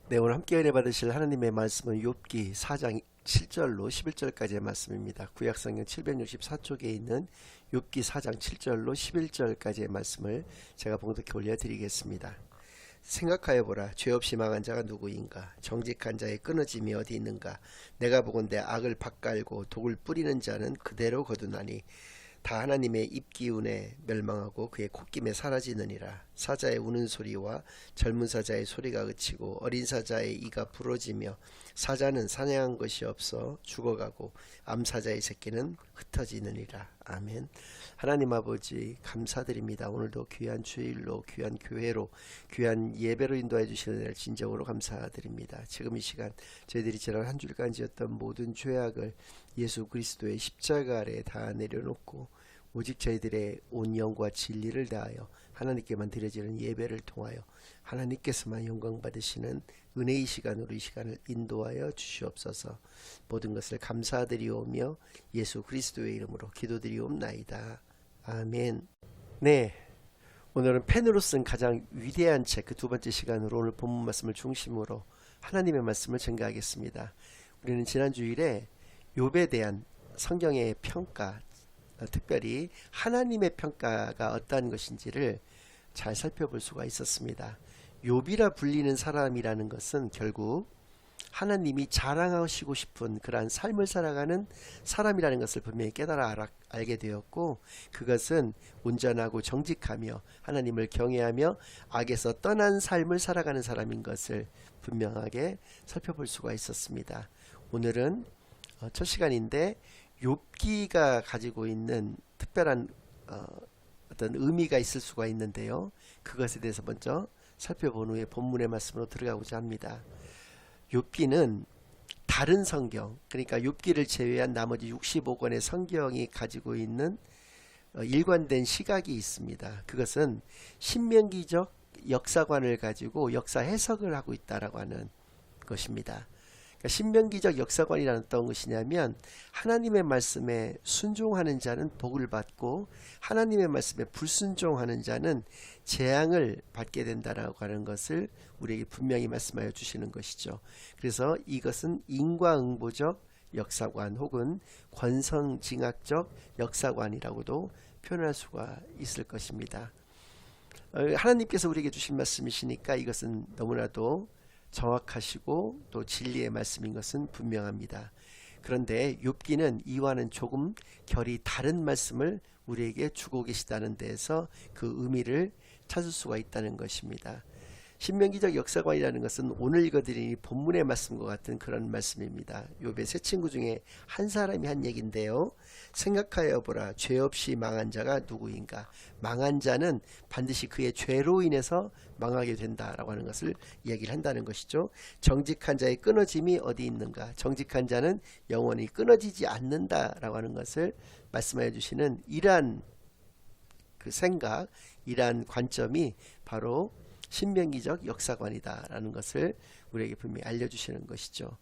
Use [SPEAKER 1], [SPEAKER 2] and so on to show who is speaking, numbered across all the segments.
[SPEAKER 1] 네, 오늘 함께 은혜 받으실 하나님의 말씀은 욥기 4장 7절로 11절까지의 말씀입니다. 구약성경 764쪽에 있는 욥기 4장 7절로 11절까지의 말씀을 제가 봉독해 올려드리겠습니다. 생각하여 보라. 죄 없이 망한 자가 누구인가? 정직한 자의 끊어짐이 어디 있는가? 내가 보건대 악을 밭갈고 독을 뿌리는 자는 그대로 거두나니 다 하나님의 입기운에 멸망하고 그의 콧김에 사라지느니라. 사자의 우는 소리와 젊은 사자의 소리가 그치고 어린 사자의 이가 부러지며 사자는 사냥한 것이 없어 죽어가고 암사자의 새끼는 흩어지느니라. 아멘. 하나님 아버지 감사드립니다. 오늘도 귀한 주일로 귀한 교회로 귀한 예배로 인도해 주시는 은혜를 진정으로 감사드립니다. 지금 이 시간 저희들이 지난 한 주간 지었던 모든 죄악을 예수 그리스도의 십자가 아래에 다 내려놓고 오직 저희들의 온 영과 진리를 다하여 하나님께만 드려지는 예배를 통하여 하나님께서만 영광 받으시는 은혜의 시간으로 이 시간을 인도하여 주시옵소서. 모든 것을 감사드리오며 예수 그리스도의 이름으로 기도드리옵나이다. 아멘. 네, 오늘은 펜으로 쓴 가장 위대한 책 그 두 번째 시간으로 오늘 본문 말씀을 중심으로 하나님의 말씀을 증가하겠습니다. 우리는 지난 주일에 욥에 대한 성경의 평가, 특별히 하나님의 평가가 어떠한 것인지를 잘 살펴볼 수가 있었습니다. 욥이라 불리는 사람이라는 것은 결국 하나님이 자랑하시고 싶은 그러한 삶을 살아가는 사람이라는 것을 분명히 깨달아 알게 되었고, 그것은 온전하고 정직하며 하나님을 경외하며 악에서 떠난 삶을 살아가는 사람인 것을 분명하게 살펴볼 수가 있었습니다. 오늘은 첫 시간인데 욥기가 가지고 있는 특별한 어떤 의미가 있을 수가 있는데요. 그것에 대해서 먼저 살펴본 후에 본문의 말씀으로 들어가고자 합니다. 욥기는 다른 성경, 그러니까 욥기를 제외한 나머지 65권의 성경이 가지고 있는 일관된 시각이 있습니다. 그것은 신명기적 역사관을 가지고 역사 해석을 하고 있다라고 하는 것입니다. 신명기적 역사관이라는 어떤 것이냐면 하나님의 말씀에 순종하는 자는 복을 받고 하나님의 말씀에 불순종하는 자는 재앙을 받게 된다라고 하는 것을 우리에게 분명히 말씀하여 주시는 것이죠. 그래서 이것은 인과응보적 역사관 혹은 권성징악적 역사관이라고도 표현할 수가 있을 것입니다. 하나님께서 우리에게 주신 말씀이시니까 이것은 너무나도 정확하시고 또 진리의 말씀인 것은 분명합니다. 그런데 욥기는 이와는 조금 결이 다른 말씀을 우리에게 주고 계시다는 데에서 그 의미를 찾을 수가 있다는 것입니다. 신명기적 역사관이라는 것은 오늘 읽어드린 본문의 말씀과 같은 그런 말씀입니다. 욥의 세 친구 중에 한 사람이 한 얘기인데요. 생각하여 보라. 죄 없이 망한 자가 누구인가? 망한 자는 반드시 그의 죄로 인해서 망하게 된다라고 하는 것을 이야기를 한다는 것이죠. 정직한 자의 끊어짐이 어디 있는가? 정직한 자는 영원히 끊어지지 않는다라고 하는 것을 말씀하여 주시는 이러한 그 생각, 이러한 관점이 바로 신명기적 역사관이다라는 것을 우리에게 분명히 알려주시는 것이죠.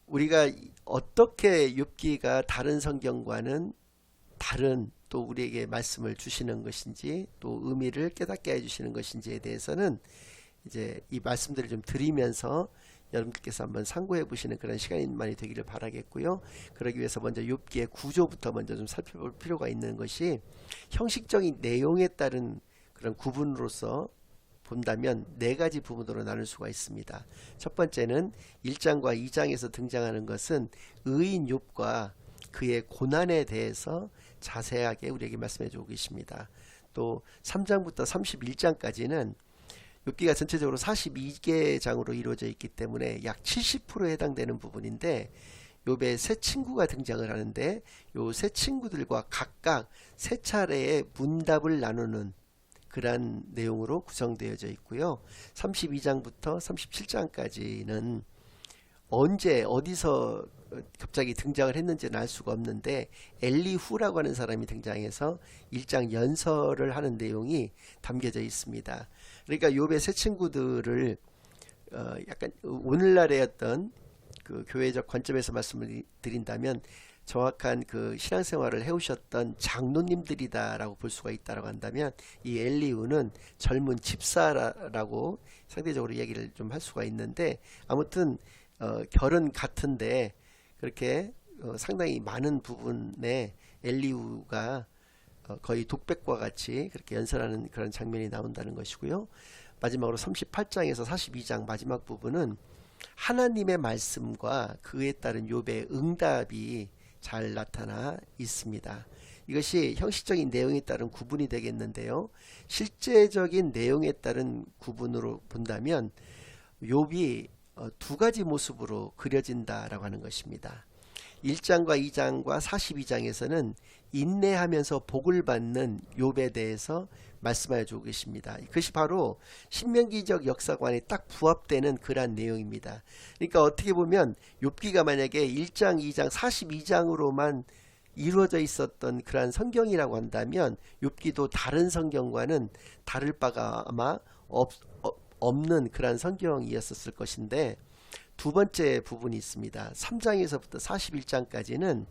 [SPEAKER 1] 우리가 어떻게 욥기가 다른 성경과는 다른 또 우리에게 말씀을 주시는 것인지 또 의미를 깨닫게 해주시는 것인지에 대해서는 이제 이 말씀들을 좀 드리면서 여러분들께서 한번 상고해 보시는 그런 시간이 많이 되기를 바라겠고요. 그러기 위해서 먼저 욥기의 구조부터 먼저 좀 살펴볼 필요가 있는 것이 형식적인 내용에 따른 그런 구분으로서 본다면 네 가지 부분으로 나눌 수가 있습니다. 첫 번째는 1장과 2장에서 등장하는 것은 의인 욥과 그의 고난에 대해서 자세하게 우리에게 말씀해 주고 계십니다. 또 3장부터 31장까지는 욥기가 전체적으로 42개 장으로 이루어져 있기 때문에 약 70%에 해당되는 부분인데 욥의 세 친구가 등장을 하는데 요 세 친구들과 각각 세 차례의 문답을 나누는 그러한 내용으로 구성되어져 있고요. 32장부터 37장까지는 언제 어디서 갑자기 등장을 했는지는 알 수가 없는데 엘리후라고 하는 사람이 등장해서 1장 연설을 하는 내용이 담겨져 있습니다. 그러니까 욥의 세 친구들을 약간 오늘날의 어떤 그 교회적 관점에서 말씀을 드린다면 정확한 그 신앙생활을 해오셨던 장로님들이다라고 볼 수가 있다라고 한다면, 이 엘리후는 젊은 집사라고 상대적으로 얘기를 좀 할 수가 있는데, 아무튼 결은 같은데 그렇게 상당히 많은 부분에 엘리후가 거의 독백과 같이 그렇게 연설하는 그런 장면이 나온다는 것이고요. 마지막으로 38장에서 42장 마지막 부분은 하나님의 말씀과 그에 따른 욥의 응답이 잘 나타나 있습니다. 이것이 형식적인 내용에 따른 구분이 되겠는데요. 실제적인 내용에 따른 구분으로 본다면 욥이 두 가지 모습으로 그려진다라고 하는 것입니다. 1장과 2장과 42장에서는 인내하면서 복을 받는 욥에 대해서 말씀하여 주고 계십니다. 그것이 바로 신명기적 역사관에 딱 부합되는 그러한 내용입니다. 그러니까 어떻게 보면 욥기가 만약에 1장, 2장, 42장으로만 이루어져 있었던 그러한 성경이라고 한다면 욥기도 다른 성경과는 다를 바가 아마 없는 그러한 성경이었을 것인데, 두 번째 부분이 있습니다. 3장에서부터 41장까지는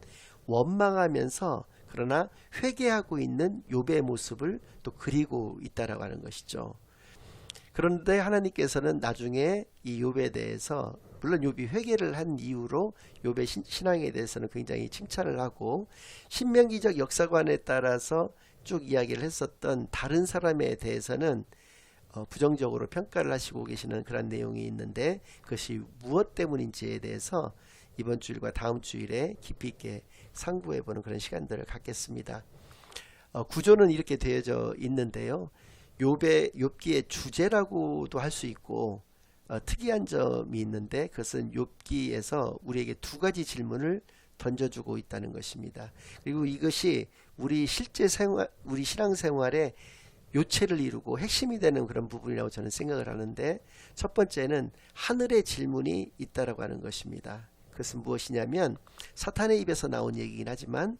[SPEAKER 1] 원망하면서 그러나 회개하고 있는 욥의 모습을 또 그리고 있다라고 하는 것이죠. 그런데 하나님께서는 나중에 이 욥에 대해서, 물론 욥이 회개를 한 이후로 욥의 신앙에 대해서는 굉장히 칭찬을 하고, 신명기적 역사관에 따라서 쭉 이야기를 했었던 다른 사람에 대해서는 부정적으로 평가를 하시고 계시는 그런 내용이 있는데, 그것이 무엇 때문인지에 대해서 이번 주일과 다음 주일에 깊이 있게 상고해보는 그런 시간들을 갖겠습니다. 구조는 이렇게 되어져 있는데요. 욥기의 주제라고도 할 수 있고, 특이한 점이 있는데, 그것은 욥기에서 우리에게 두 가지 질문을 던져주고 있다는 것입니다. 그리고 이것이 우리 실제 생활, 우리 신앙생활에 요체를 이루고 핵심이 되는 그런 부분이라고 저는 생각을 하는데, 첫 번째는 하늘의 질문이 있다라고 하는 것입니다. 그것은 무엇이냐면, 사탄의 입에서 나온 얘기긴 하지만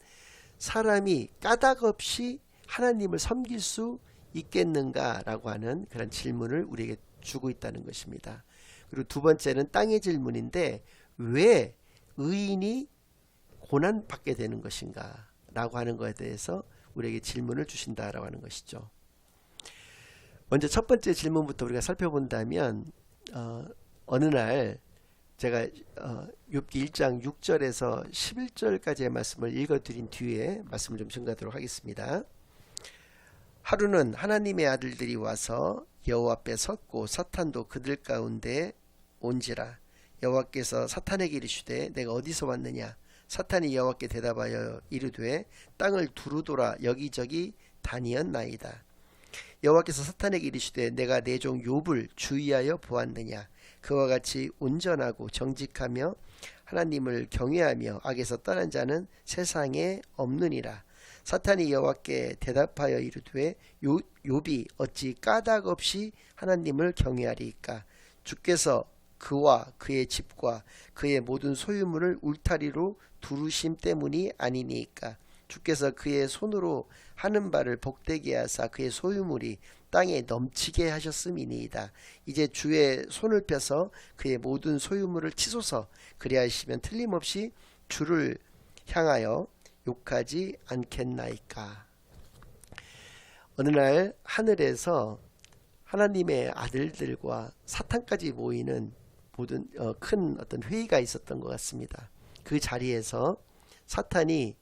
[SPEAKER 1] 사람이 까닭 없이 하나님을 섬길 수 있겠는가라고 하는 그런 질문을 우리에게 주고 있다는 것입니다. 그리고 두 번째는 땅의 질문인데, 왜 의인이 고난받게 되는 것인가 라고 하는 것에 대해서 우리에게 질문을 주신다라고 하는 것이죠. 먼저 첫 번째 질문부터 우리가 살펴본다면, 어느 날 제가 욥기 1장 6절에서 11절까지의 말씀을 읽어드린 뒤에 말씀을 좀 증가하도록 하겠습니다. 하루는 하나님의 아들들이 와서 여호와 앞에 섰고 사탄도 그들 가운데 온지라. 여호와께서 사탄에게 이르시되 내가 어디서 왔느냐. 사탄이 여호와께 대답하여 이르되 땅을 두루돌아 여기저기 다니었나이다. 여호와께서 사탄에게 이르시되 내가 내 종 욥을 주의하여 보았느냐. 그와 같이 온전하고 정직하며 하나님을 경외하며 악에서 떠난 자는 세상에 없느니라. 사탄이 여호와께 대답하여 이르되 욥이 어찌 까닭 없이 하나님을 경외하리이까. 주께서 그와 그의 집과 그의 모든 소유물을 울타리로 두르심 때문이 아니니까. 주께서 그의 손으로 하는 바를 복되게 하사 그의 소유물이 땅에 넘치게 하셨음이니이다. 이제 주의 손을 펴서 그의 모든 소유물을 치소서. 그리하시면 틀림없이 주를 향하여 욕하지 않겠나이까. 어느 날 하늘에서 하나님의 아들들과 사탄까지 모이는 모든 큰 어떤 회의가 있었던 것 같습니다. 그 자리에서 사탄이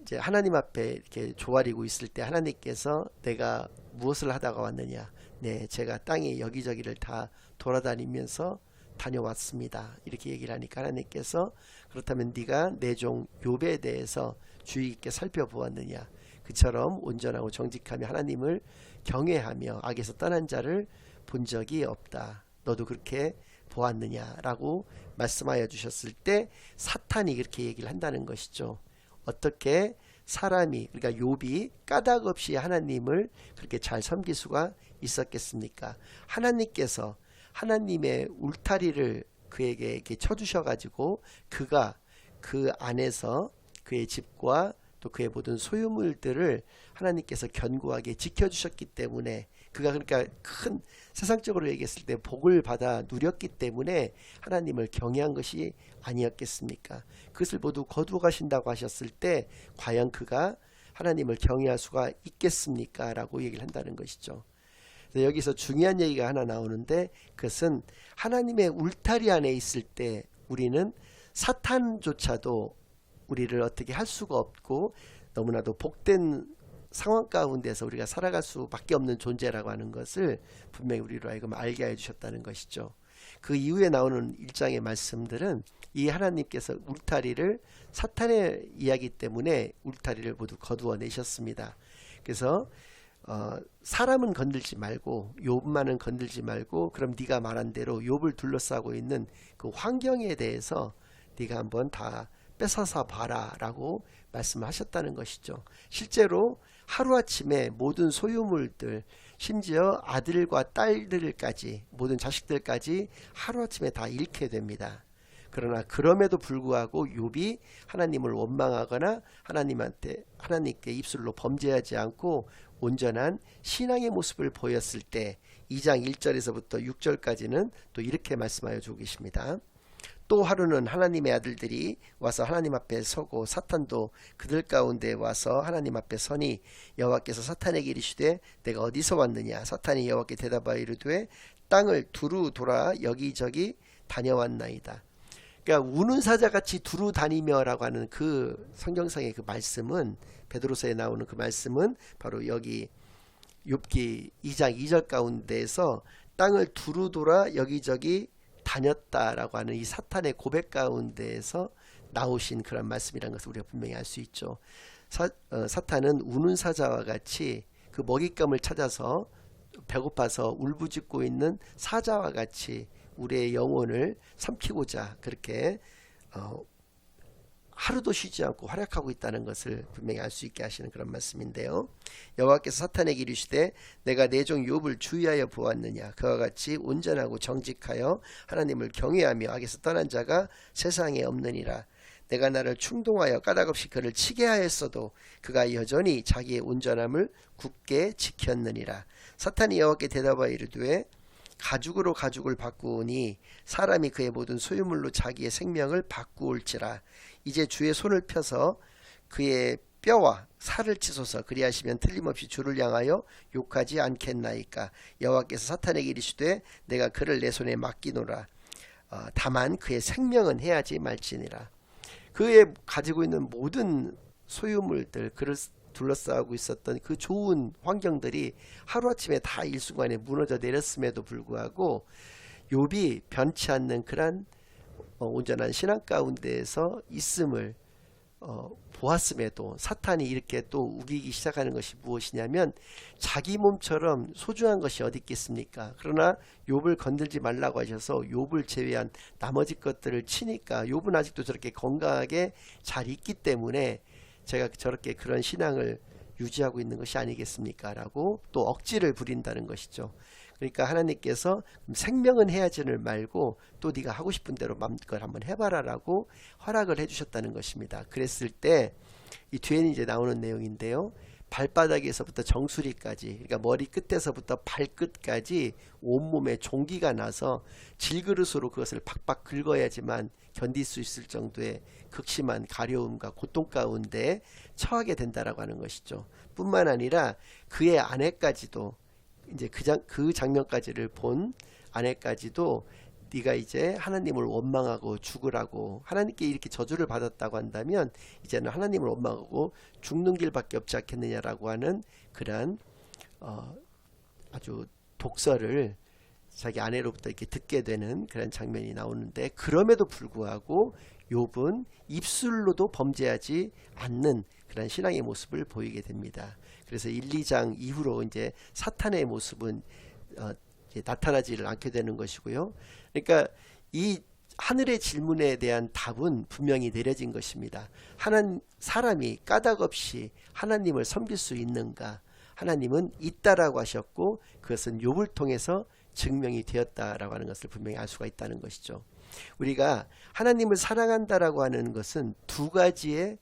[SPEAKER 1] 이제 하나님 앞에 이렇게 조아리고 있을 때 하나님께서 내가 무엇을 하다가 왔느냐. 네, 제가 땅에 여기저기를 다 돌아다니면서 다녀왔습니다. 이렇게 얘기를 하니까 하나님께서 그렇다면 네가 내 종 욥에 대해서 주의 깊게 살펴보았느냐. 그처럼 온전하고 정직하며 하나님을 경외하며 악에서 떠난 자를 본 적이 없다. 너도 그렇게 보았느냐라고 말씀하여 주셨을 때 사탄이 그렇게 얘기를 한다는 것이죠. 어떻게 사람이, 그러니까 욥이 까닭 없이 하나님을 그렇게 잘 섬길 수가 있었겠습니까? 하나님께서 하나님의 울타리를 그에게 이렇게 쳐주셔가지고 그가 그 안에서 그의 집과 또 또 그의 모든 소유물들을 하나님께서 견고하게 지켜주셨기 때문에, 그가 그러니까 큰 세상적으로 얘기했을 때 복을 받아 누렸기 때문에 하나님을 경외한 것이 아니었겠습니까? 그것을 모두 거두어 가신다고 하셨을 때 과연 그가 하나님을 경외할 수가 있겠습니까? 라고 얘기를 한다는 것이죠. 여기서 중요한 얘기가 하나 나오는데, 그것은 하나님의 울타리 안에 있을 때 우리는 사탄조차도 우리를 어떻게 할 수가 없고, 너무나도 복된 상황 가운데서 우리가 살아갈 수밖에 없는 존재라고 하는 것을 분명히 우리로 하여금 알게 해주셨다는 것이죠. 그 이후에 나오는 1장의 말씀들은 이 하나님께서 울타리를, 사탄의 이야기 때문에 울타리를 모두 거두어내셨습니다. 그래서 사람은 건들지 말고, 욥만은 건들지 말고, 그럼 네가 말한 대로 욥을 둘러싸고 있는 그 환경에 대해서 네가 한번 다 뺏어서 봐라 라고 말씀하셨다는 것이죠. 실제로 하루아침에 모든 소유물들, 심지어 아들과 딸들까지, 모든 자식들까지 하루아침에 다 잃게 됩니다. 그러나 그럼에도 불구하고 욥이 하나님을 원망하거나 하나님께 입술로 범죄하지 않고 온전한 신앙의 모습을 보였을 때 2장 1절에서부터 6절까지는 또 이렇게 말씀하여 주고 계십니다. 또 하루는 하나님의 아들들이 와서 하나님 앞에 서고 사탄도 그들 가운데 와서 하나님 앞에 서니 여호와께서 사탄에게 이르시되 내가 어디서 왔느냐? 사탄이 여호와께 대답하여 이르되 땅을 두루 돌아 여기저기 다녀왔나이다. 그러니까 우는 사자같이 두루 다니며라고 하는 그 성경상의 그 말씀은, 베드로서에 나오는 그 말씀은 바로 여기 욥기 2장 2절 가운데에서 땅을 두루 돌아 여기저기 다녔다라고 하는 이 사탄의 고백 가운데에서 나오신 그런 말씀이라는 것을 우리가 분명히 알 수 있죠. 사탄은 우는 사자와 같이 그 먹잇감을 찾아서 배고파서 울부짖고 있는 사자와 같이 우리의 영혼을 삼키고자 그렇게 하루도 쉬지 않고 활약하고 있다는 것을 분명히 알 수 있게 하시는 그런 말씀인데요. 여호와께서 사탄에게 이르시되 내가 내 종 욥을 주의하여 보았느냐? 그와 같이 온전하고 정직하여 하나님을 경외하며 악에서 떠난 자가 세상에 없느니라. 내가 나를 충동하여 까닭없이 그를 치게 하였어도 그가 여전히 자기의 온전함을 굳게 지켰느니라. 사탄이 여호와께 대답하여 이르되 가죽으로 가죽을 바꾸니 사람이 그의 모든 소유물로 자기의 생명을 바꾸올지라. 이제 주의 손을 펴서 그의 뼈와 살을 치소서. 그리하시면 틀림없이 주를 향하여 욕하지 않겠나이까. 여호와께서 사탄에게 이르시되 내가 그를 내 손에 맡기노라. 다만 그의 생명은 해하지 말지니라. 그의 가지고 있는 모든 소유물들, 그를 둘러싸고 있었던 그 좋은 환경들이 하루아침에 다 일순간에 무너져 내렸음에도 불구하고 욥이 변치 않는 그런 온전한 신앙 가운데에서 있음을 보았음에도 사탄이 이렇게 또 우기기 시작하는 것이 무엇이냐면, 자기 몸처럼 소중한 것이 어디 있겠습니까? 그러나 욥을 건들지 말라고 하셔서 욥을 제외한 나머지 것들을 치니까 욥은 아직도 저렇게 건강하게 잘 있기 때문에 제가 저렇게 그런 신앙을 유지하고 있는 것이 아니겠습니까? 라고 또 억지를 부린다는 것이죠. 그러니까 하나님께서 생명은 해야지를 말고 또 네가 하고 싶은 대로 마음껏 한번 해봐라 라고 허락을 해주셨다는 것입니다. 그랬을 때 이 뒤에는 이제 나오는 내용인데요. 발바닥에서부터 정수리까지, 그러니까 머리 끝에서부터 발끝까지 온몸에 종기가 나서 질그릇으로 그것을 박박 긁어야지만 견딜 수 있을 정도의 극심한 가려움과 고통 가운데 처하게 된다라고 하는 것이죠. 뿐만 아니라 그의 아내까지도, 이제 그 장면까지를 본 아내까지도 네가 이제 하나님을 원망하고 죽으라고, 하나님께 이렇게 저주를 받았다고 한다면 이제는 하나님을 원망하고 죽는 길밖에 없지 않겠느냐라고 하는 그러한 아주 독설을 자기 아내로부터 이렇게 듣게 되는 그런 장면이 나오는데, 그럼에도 불구하고 욥은 입술로도 범죄하지 않는 그런 신앙의 모습을 보이게 됩니다. 그래서 1, 2장 이후로 이제 사탄의 모습은 나타나지를 않게 되는 것이고요. 그러니까 이 하늘의 질문에 대한 답은 분명히 내려진 것입니다. 사람이 까닭없이 하나님을 섬길 수 있는가? 하나님은 있다라고 하셨고 그것은 욥을 통해서 증명이 되었다라고 하는 것을 분명히 알 수가 있다는 것이죠. 우리가 하나님을 사랑한다라고 하는 것은 두 가지의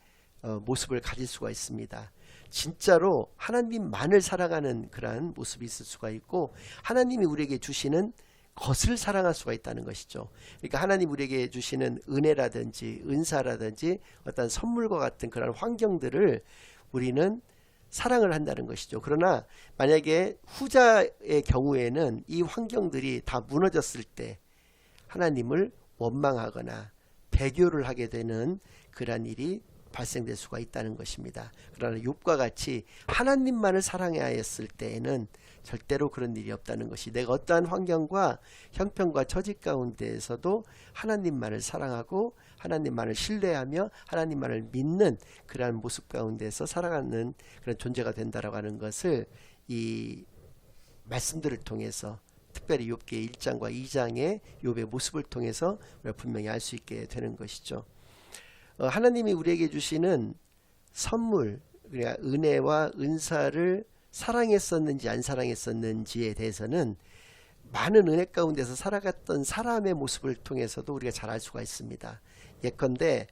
[SPEAKER 1] 모습을 가질 수가 있습니다. 진짜로 하나님만을 사랑하는 그러한 모습이 있을 수가 있고, 하나님이 우리에게 주시는 것을 사랑할 수가 있다는 것이죠. 그러니까 하나님 우리에게 주시는 은혜라든지 은사라든지 어떤 선물과 같은 그런 환경들을 우리는 사랑을 한다는 것이죠. 그러나 만약에 후자의 경우에는 이 환경들이 다 무너졌을 때 하나님을 원망하거나 배교를 하게 되는 그러한 일이 발생될 수가 있다는 것입니다. 그러나 욥과 같이 하나님만을 사랑해야 했을 때에는 절대로 그런 일이 없다는 것이, 내가 어떠한 환경과 형편과 처지 가운데에서도 하나님만을 사랑하고 하나님만을 신뢰하며 하나님만을 믿는 그러한 모습 가운데서 살아가는 그런 존재가 된다라고 하는 것을 이 말씀들을 통해서, 특별히 욥기 1장과 2장의 욥의 모습을 통해서 우리가 분명히 알 수 있게 되는 것이죠. 하나님이 우리에게 주시는 선물, 그러니까 은혜와 은사를 사랑했었는지 안 사랑했었는지에 대해서는 많은 은혜 가운데서 살아갔던 사람의 모습을 통해서도 우리가 잘 알 수가 있습니다. 예컨대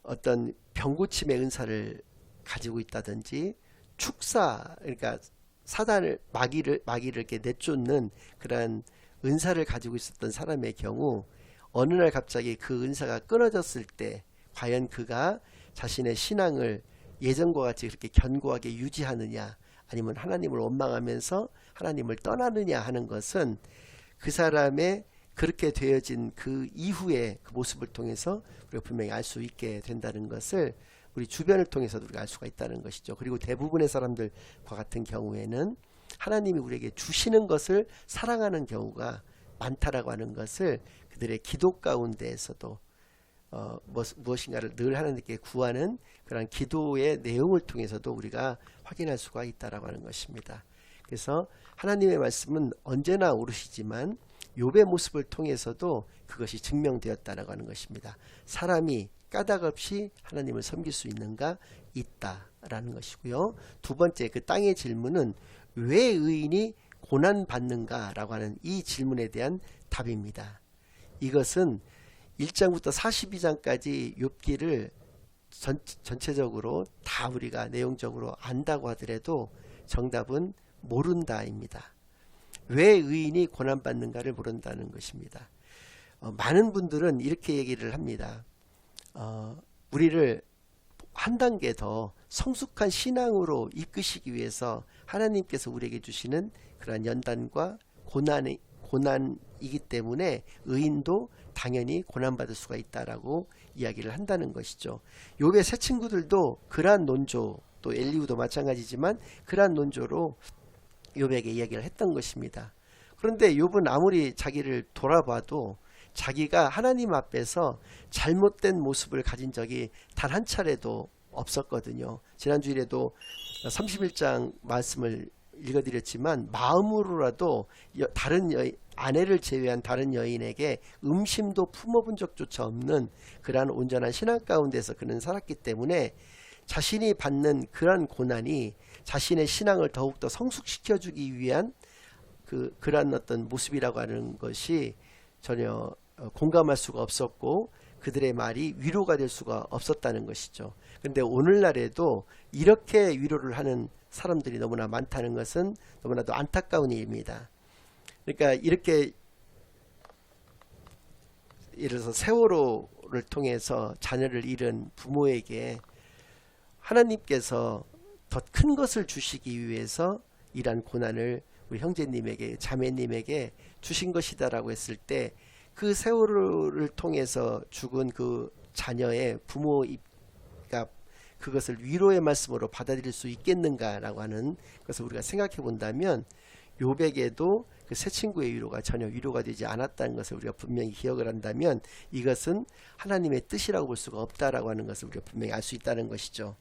[SPEAKER 1] 어떤 병고침의 은사를 가지고 있다든지, 축사, 그러니까 사단을 마귀를 이렇게 내쫓는 그러한 은사를 가지고 있었던 사람의 경우, 어느 날 갑자기 그 은사가 끊어졌을 때 과연 그가 자신의 신앙을 예전과 같이 그렇게 견고하게 유지하느냐, 아니면 하나님을 원망하면서 하나님을 떠나느냐 하는 것은 그 사람의 그렇게 되어진 그 이후의 그 모습을 통해서 우리가 분명히 알 수 있게 된다는 것을 우리 주변을 통해서도 우리가 알 수가 있다는 것이죠. 그리고 대부분의 사람들과 같은 경우에는 하나님이 우리에게 주시는 것을 사랑하는 경우가 많다라고 하는 것을 그들의 기도 가운데에서도 무엇인가를 늘 하나님께 구하는 그런 기도의 내용을 통해서도 우리가 확인할 수가 있다라고 하는 것입니다. 그래서 하나님의 말씀은 언제나 옳으시지만 욥의 모습을 통해서도 그것이 증명되었다라고 하는 것입니다. 사람이 까닭 없이 하나님을 섬길 수 있는가? 있다라는 것이고요. 두 번째, 그 땅의 질문은 왜 의인이 고난받는가 라고 하는 이 질문에 대한 답입니다. 이것은 1장부터 42장까지 욥기를 전체적으로 다 우리가 내용적으로 안다고 하더라도 정답은 모른다입니다. 왜 의인이 고난받는가를 모른다는 것입니다. 많은 분들은 이렇게 얘기를 합니다. 우리를 한 단계 더 성숙한 신앙으로 이끄시기 위해서 하나님께서 우리에게 주시는 그러한 연단과 고난이기 때문에 의인도 당연히 고난받을 수가 있다라고 이야기를 한다는 것이죠. 욥의 세 친구들도 그러한 논조, 또 엘리후도 마찬가지지만 그러한 논조로 욥에게 이야기를 했던 것입니다. 그런데 욥은 아무리 자기를 돌아봐도 자기가 하나님 앞에서 잘못된 모습을 가진 적이 단 한 차례도 없었거든요. 지난주일에도 31장 말씀을 읽어드렸지만 마음으로라도 다른 아내를 제외한 다른 여인에게 음심도 품어본 적조차 없는 그러한 온전한 신앙 가운데서 그는 살았기 때문에 자신이 받는 그러한 고난이 자신의 신앙을 더욱더 성숙시켜주기 위한 그러한 어떤 모습이라고 하는 것이 전혀 공감할 수가 없었고 그들의 말이 위로가 될 수가 없었다는 것이죠. 그런데 오늘날에도 이렇게 위로를 하는 사람들이 너무나 많다는 것은 너무나도 안타까운 일입니다. 그러니까 이렇게 예를 들어서 세월호를 통해서 자녀를 잃은 부모에게 하나님께서 더 큰 것을 주시기 위해서 이러한 고난을 우리 형제님에게 자매님에게 주신 것이다라고 했을 때 그 세월호를 통해서 죽은 그 자녀의 부모가 그것을 위로의 말씀으로 받아들일 수 있겠는가라고 하는 것을 우리가 생각해 본다면 욥에게도 그 세 친구의 위로가 전혀 위로가 되지 않았다는 것을 우리가 분명히 기억을 한다면 이것은 하나님의 뜻이라고 볼 수가 없다라고 하는 것을 우리가 분명히 알 수 있다는 것이죠.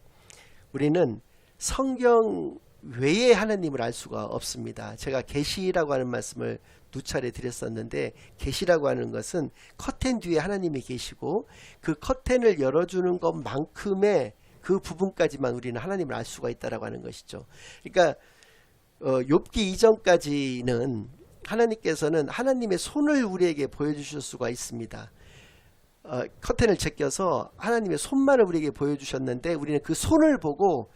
[SPEAKER 1] 우리는 성경 외에 하나님을 알 수가 없습니다. 제가 계시라고 하는 말씀을 두 차례 드렸었는데 계시라고 하는 것은 커튼 뒤에 하나님이 계시고 그 커튼을 열어주는 것만큼의 그 부분까지만 우리는 하나님을 알 수가 있다라고 하는 것이죠. 그러니까 욥기 이전까지는 하나님께서는 하나님의 손을 우리에게 보여주실 수가 있습니다. 커튼을 제껴서 하나님의 손만을 우리에게 보여주셨는데 우리는 그 손을 보고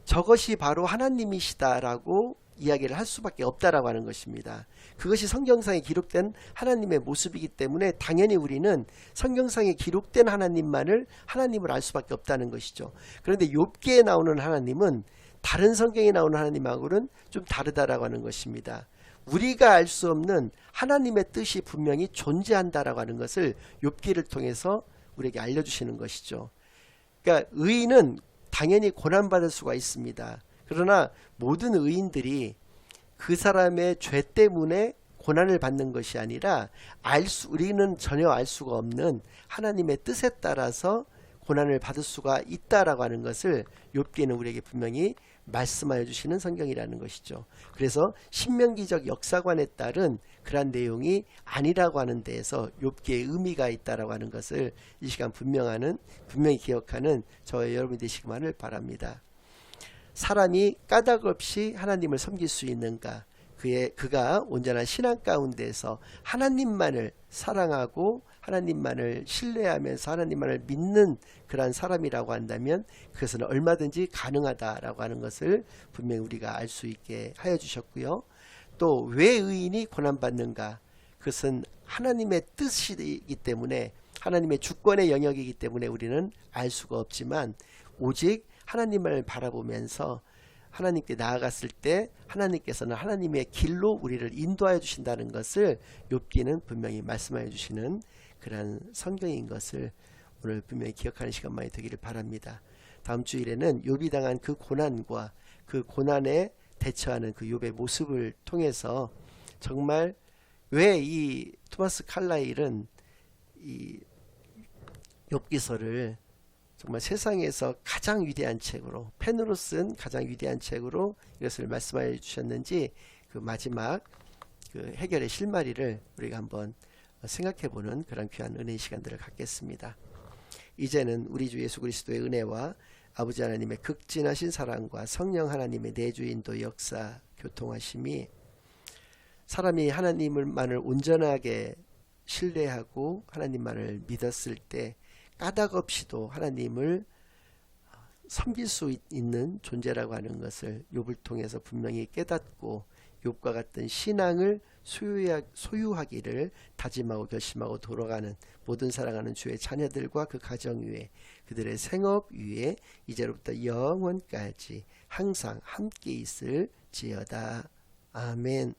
[SPEAKER 1] 저것이 바로 하나님이시다라고 이야기를 할 수밖에 없다라고 하는 것입니다. 그것이 성경상에 기록된 하나님의 모습이기 때문에 당연히 우리는 성경상에 기록된 하나님을 알 수밖에 없다는 것이죠. 그런데 욥기에 나오는 하나님은 다른 성경에 나오는 하나님하고는 좀 다르다라고 하는 것입니다. 우리가 알 수 없는 하나님의 뜻이 분명히 존재한다라고 하는 것을 욥기를 통해서 우리에게 알려주시는 것이죠. 그러니까 의인은 당연히 고난받을 수가 있습니다. 그러나 모든 의인들이 그 사람의 죄 때문에 고난을 받는 것이 아니라 우리는 전혀 알 수가 없는 하나님의 뜻에 따라서 고난을 받을 수가 있다라고 하는 것을 욥기는 우리에게 분명히 말씀하여 주시는 성경이라는 것이죠. 그래서 신명기적 역사관에 따른 그러한 내용이 아니라고 하는 데에서 욥기의 의미가 있다라고 하는 것을 이 시간 분명히 기억하는 저와 여러분이 되시기만을 바랍니다. 사람이 까닭 없이 하나님을 섬길 수 있는가? 그가 온전한 신앙 가운데서 하나님만을 사랑하고 하나님만을 신뢰하면서 하나님만을 믿는 그러한 사람이라고 한다면 그것은 얼마든지 가능하다라고 하는 것을 분명히 우리가 알 수 있게 하여 주셨고요. 또 왜 의인이 고난받는가? 그것은 하나님의 뜻이기 때문에 하나님의 주권의 영역이기 때문에 우리는 알 수가 없지만 오직 하나님을 바라보면서 하나님께 나아갔을 때 하나님께서는 하나님의 길로 우리를 인도하여 주신다는 것을 욥기는 분명히 말씀하여 주시는 그러한 성경인 것을 오늘 분명히 기억하는 시간만이 되기를 바랍니다. 다음 주일에는 욥이 당한 그 고난과 그 고난에 대처하는 그 욥의 모습을 통해서 정말 왜 이 토마스 칼라일은 이 욥기서를 정말 세상에서 가장 위대한 책으로 펜으로 쓴 가장 위대한 책으로 이것을 말씀하여 주셨는지 그 마지막 그 해결의 실마리를 우리가 한번 생각해보는 그런 귀한 은혜의 시간들을 갖겠습니다. 이제는 우리 주 예수 그리스도의 은혜와 아버지 하나님의 극진하신 사랑과 성령 하나님의 내주인도 역사 교통하심이 사람이 하나님만을 온전하게 신뢰하고 하나님만을 믿었을 때 까닭 없이도 하나님을 섬길 수 있는 존재라고 하는 것을 욥을 통해서 분명히 깨닫고 욥과 같은 신앙을 소유하기를 다짐하고 결심하고 돌아가는 모든 사랑하는 주의 자녀들과 그 가정 위에 그들의 생업 위에 이제로부터 영원까지 항상 함께 있을지어다. 아멘.